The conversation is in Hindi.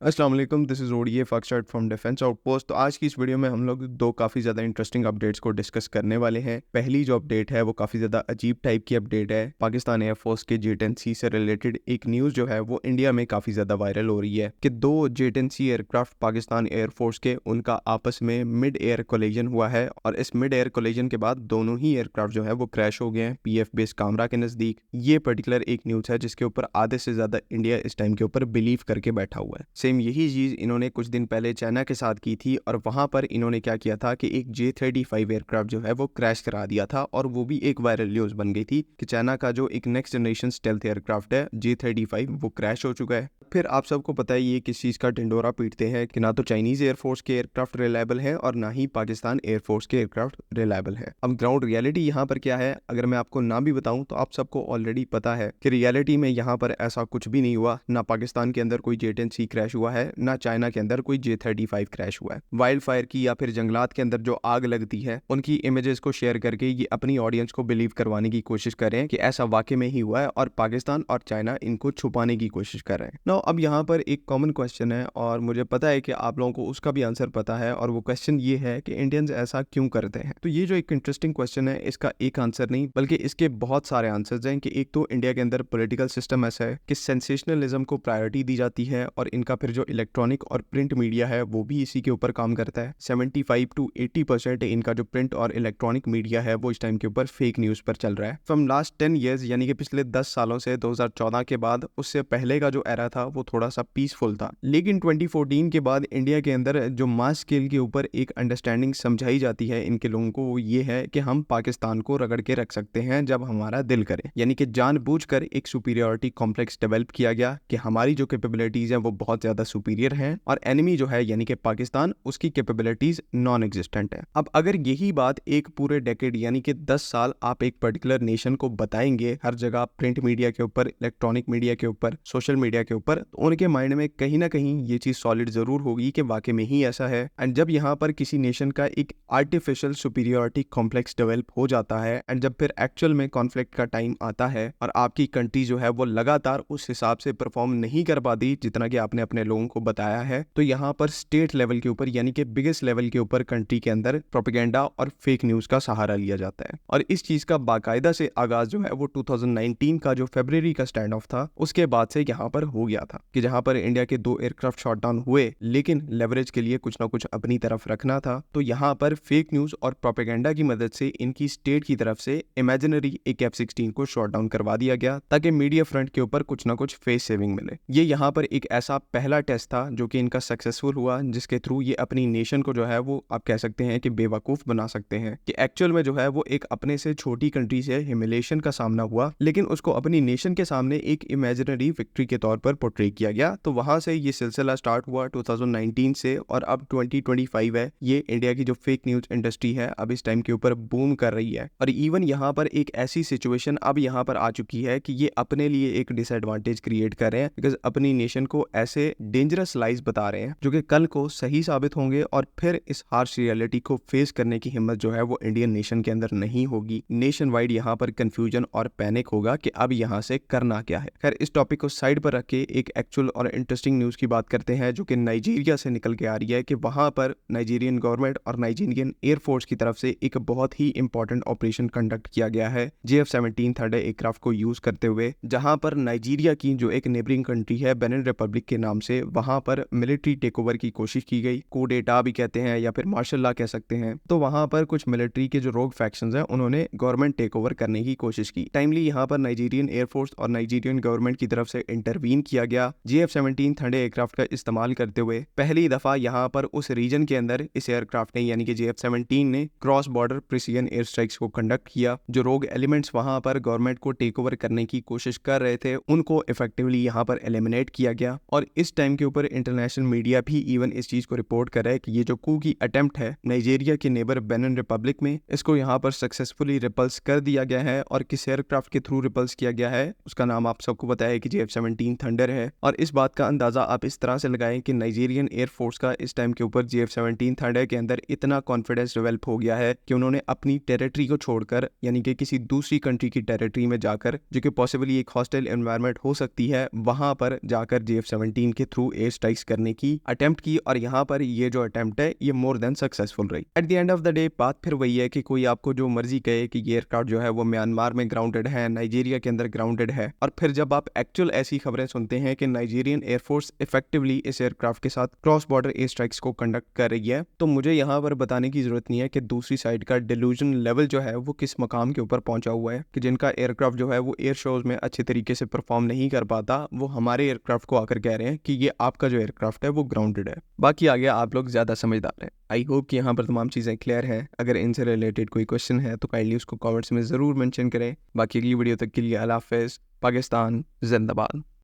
अस्सलाम वालेकुम, this is ODA foxtrot from defence outpost. तो आज की इस वीडियो में हम लोग दो काफ़ी ज़्यादा इंटरेस्टिंग अपडेट्स को डिस्कस करने वाले हैं। पहली जो अपडेट है वो काफ़ी ज़्यादा अजीब टाइप की अपडेट है। पाकिस्तान एयरफोर्स के J-10C से रिलेटेड एक न्यूज़ जो है वो इंडिया में काफ़ी ज़्यादा वायरल हो रही है कि दो J-10C एयरक्राफ्ट पाकिस्तान एयरफोर्स के उनका आपस में मिड एयर कोलिजन हुआ है और इस मिड एयर कोलिजन के बाद दोनों ही एयरक्राफ्ट जो है वो क्रैश हो गए हैं PF बेस कामरा के नज़दीक। ये पर्टिकुलर एक न्यूज़ है जिसके ऊपर आधे से ज़्यादा इंडिया इस टाइम के ऊपर बिलीव करके बैठा हुआ है। सेम यही चीज़ इन्होंने कुछ दिन पहले चाइना के साथ की थी और वहां पर इन्होंने क्या किया था कि एक J-35 एयरक्राफ्ट जो है वो क्रैश करा दिया था और वो भी एक वायरल न्यूज़ बन गई थी कि चाइना का जो एक नेक्स्ट जनरेशन स्टेल्थ एयरक्राफ्ट है J-35 वो क्रैश हो चुका है। फिर आप सबको पता है ये किस चीज़ का ढिंडोरा पीटते हैं कि ना तो चाइनीज़ एयरफोर्स के एयरक्राफ्ट रिलायबल है और ना ही पाकिस्तान एयरफोर्स के एयरक्राफ्ट रिलायबल है। अब ग्राउंड रियलिटी यहाँ पर क्या है, अगर मैं आपको ना भी बताऊं तो आप सबको ऑलरेडी पता है कि रियलिटी में यहाँ पर ऐसा कुछ भी नहीं हुआ। ना पाकिस्तान के अंदर कोई J-10C क्रैश हुआ है, ना चाइना के अंदर कोई J-35 क्रैश हुआ है। वाइल्ड फायर की या फिर जंगलात के अंदर जो आग लगती है उनकी इमेजेस को शेयर करके ये अपनी ऑडियंस को बिलीव करवाने की कोशिश कर रहे हैं कि ऐसा वाकई में ही हुआ है और पाकिस्तान और चाइना इनको छुपाने की कोशिश कर रहे हैं। नाउ अब यहाँ पर एक कॉमन क्वेश्चन है और मुझे पता है कि आप लोगों को उसका भी आंसर पता है और वो क्वेश्चन ये है कि इंडियंस ऐसा क्यों करते हैं। तो ये जो एक इंटरेस्टिंग क्वेश्चन है इसका एक आंसर नहीं बल्कि इसके बहुत सारे आंसर्स हैं कि एक तो इंडिया के अंदर पॉलिटिकल सिस्टम ऐसा है कि सेंसेशनलिज्म को प्रायोरिटी दी जाती है और इनका फिर जो इलेक्ट्रॉनिक और प्रिंट मीडिया है वो भी इसी के ऊपर काम करता है। 75 to 80% इनका जो प्रिंट और इलेक्ट्रॉनिक मीडिया है वो इस टाइम के ऊपर फेक न्यूज़ पर चल रहा है। फ्रॉम लास्ट 10 ईयर्स यानी कि पिछले 10 सालों से 2014 के बाद उससे पहले का जो एरा था वो थोड़ा सा पीसफुल था, लेकिन 2014 के बाद इंडिया के अंदर जो मास स्केल के ऊपर एक अंडरस्टैंडिंग समझाई जाती है इनके लोगों को, वो ये है कि हम पाकिस्तान को रगड़ के रख सकते हैं जब हमारा दिल करे। यानी कि जानबूझकर एक सुपीरियरिटी कॉम्प्लेक्स डेवलप किया गया कि हमारी जो कैपेबिलिटीज हैं वो बहुत ज्यादा सुपीरियर हैं और एनिमी जो है यानी कि पाकिस्तान उसकी कैपेबिलिटीज नॉन एग्जिस्टेंट है। अब अगर यही बात एक पूरे डेकेड यानी कि 10 साल आप एक पर्टिकुलर नेशन को बताएंगे हर जगह, प्रिंट मीडिया के ऊपर, इलेक्ट्रॉनिक मीडिया के ऊपर, सोशल मीडिया के ऊपर, तो उनके माइंड में कहीं ना कहीं ये चीज सॉलिड जरूर होगी कि वाकई में ही ऐसा है। एंड जब यहाँ पर किसी नेशन का एक आर्टिफिशियल सुपीरियरिटी कॉम्प्लेक्स डेवलप हो जाता है एंड जब फिर एक्चुअल में कॉन्फ्लिक्ट का टाइम आता है और आपकी कंट्री जो है वो लगातार उस हिसाब से परफॉर्म नहीं कर पाती जितना कि आपने अपने लोगों को बताया है, तो यहाँ पर स्टेट लेवल के ऊपर यानी कि बिगेस्ट लेवल के ऊपर कंट्री के अंदर प्रोपेगेंडा और फेक न्यूज का सहारा लिया जाता है। और इस चीज का बाकायदा से आगाज जो है वो 2019 का जो फरवरी का स्टैंड ऑफ था उसके बाद से यहाँ पर हो गया था कि जहाँ पर इंडिया के 2 एयरक्राफ्ट शॉट डाउन हुए लेकिन लेवरेज के लिए कुछ ना कुछ अपनी तरफ रखना था, तो यहाँ पर फेक न्यूज और प्रोपेगेंडा की मदद से इनकी स्टेट की तरफ से इमेजिनरी एक F-16 को शॉट डाउन करवा दिया गया ताकि मीडिया फ्रंट के ऊपर कुछ ना कुछ फेस सेविंग मिले। ये यहाँ पर एक ऐसा पहला टेस्ट था जो कि इनका सक्सेसफुल हुआ जिसके थ्रू ये अपनी नेशन को जो है वो आप कह सकते हैं कि बेवकूफ बना सकते हैं कि एक्चुअल में जो है वो एक अपने से छोटी कंट्री से ह्यूमिलिएशन का सामना हुआ लेकिन उसको अपनी नेशन के सामने एक इमेजिनरी विक्ट्री के तौर पर पोर्ट्रे किया गया। तो वहां से ये सिलसिला स्टार्ट हुआ 2019 से और अब 2025 है। ये इंडिया की जो फेक न्यूज इंडस्ट्री है अब इस टाइम के ऊपर बूम कर रही है और इवन यहाँ पर एक ऐसी सिचुएशन अब यहाँ पर आ चुकी है कि ये अपने लिए एक डिसएडवांटेज क्रिएट कर रहे हैं बिकॉज अपनी नेशन को ऐसे डेंजरस लाइज बता रहे हैं जो कि कल को सही साबित होंगे और फिर इस हार्श रियलिटी को फेस करने की हिम्मत जो है वो इंडियन नेशन के अंदर नहीं होगी। नेशन वाइड यहाँ पर कंफ्यूजन और पैनिक होगा कि अब यहाँ से करना क्या है। खैर इस टॉपिक को साइड पर रख के एक एक्चुअल और इंटरेस्टिंग न्यूज की बात करते हैं जो कि नाइजीरिया से निकल के आ रही है कि वहां पर नाइजीरियन गवर्नमेंट और नाइजीरियन एयरफोर्स की तरफ से एक बहुत ही इंपॉर्टेंट ऑपरेशन कंडक्ट किया गया है JF-17 थर्ड एयरक्राफ्ट को यूज करते हुए, जहां पर नाइजीरिया की जो एक नेबरिंग कंट्री है बेनिन रिपब्लिक के नाम से वहां पर मिलिट्री टेक ओवर की कोशिश की गई। कोडेटा भी कहते हैं या फिर मार्शल लॉ कह सकते हैं। तो वहां पर कुछ मिलिट्री के जो रोग फैक्शंस हैं उन्होंने गवर्नमेंट टेक ओवर करने की कोशिश की। टाइमली यहाँ पर नाइजीरियन एयरफोर्स और नाइजीरियन गवर्नमेंट की तरफ से इंटरवीन किया गया JF-17 थर्ड एयरक्राफ्ट का इस्तेमाल करते हुए। पहली दफा यहाँ पर उस रीजन के अंदर इस एयरक्राफ्ट ने यानी कि JF-17 ने cross border precision air strikes को कंडक्ट किया। जो रोग एलिमेंट्स वहां पर गवर्नमेंट को टेक ओवर करने की कोशिश कर रहे थे उनको इफेक्टिवली यहाँ पर एलिमिनेट किया गया और इस टाइम के ऊपर इंटरनेशनल मीडिया भी इवन इस चीज को रिपोर्ट कर रहा है कि ये जो कू की अटेम्प्ट है नाइजीरिया के नेबर बेनिन रिपब्लिक में, इसको यहाँ पर सक्सेसफुली रिपल्स कर दिया गया है। और किस एयरक्राफ्ट के थ्रू रिपल्स किया गया है उसका नाम आप सबको पता है कि JF-17 थंडर है। और इस बात का अंदाजा आप इस तरह से लगाएं कि नाइजीरियन एयरफोर्स का इस टाइम के ऊपर JF-17 थंडर के अंदर इतना कॉन्फिडेंस डेवलप हो गया है कि उन्होंने अपनी टेरिटरी को छोड़कर यानी कि किसी दूसरी कंट्री की टेरिटरी में जाकर, जो कि पॉसिबली एक हॉस्टाइल एनवायरनमेंट हो सकती है, वहां पर जाकर JF-17 के थ्रू एयर स्ट्राइक्स करने की अटेम्प्ट की और यहाँ पर ये जो अटेम्प्ट है ये मोर देन सक्सेसफुल रही। At the end of the day बात फिर वही है कि कोई आपको जो मर्जी कहे कि ये एयरक्राफ्ट जो है वो म्यांमार में ग्राउंडेड है, नाइजीरिया के अंदर ग्राउंडेड है, और फिर जब आप एक्चुअल ऐसी खबरें सुनते हैं कि नाइजीरियन एयरफोर्स इफेक्टिवली इस एयरक्राफ्ट के साथ क्रॉस बॉर्डर एयर स्ट्राइक्स को कंडक्ट कर रही है, तो मुझे यहाँ पर बताने की जरूरत नहीं है कि दूसरी साइड का डिल्यूजन लेवल जो है वो किस मकाम के ऊपर पहुंचा हुआ है कि जिनका एयरक्राफ्ट जो है वो एयर शोज में अच्छे तरीके से परफॉर्म नहीं कर पाता, वो हमारे एयरक्राफ्ट को आकर कह रहे हैं कि ये आपका जो एयरक्राफ्ट है वो ग्राउंडेड है। बाकी आगे आप लोग ज्यादा समझदार हैं। आई होप कि यहाँ पर तमाम चीज़ें क्लियर हैं। अगर इनसे रिलेटेड कोई क्वेश्चन है तो काइंडली उसको कमेंट्स में ज़रूर मेंशन करें। बाकी अगली वीडियो तक के लिए अल्लाह हाफ़िज़। पाकिस्तान जिंदाबाद।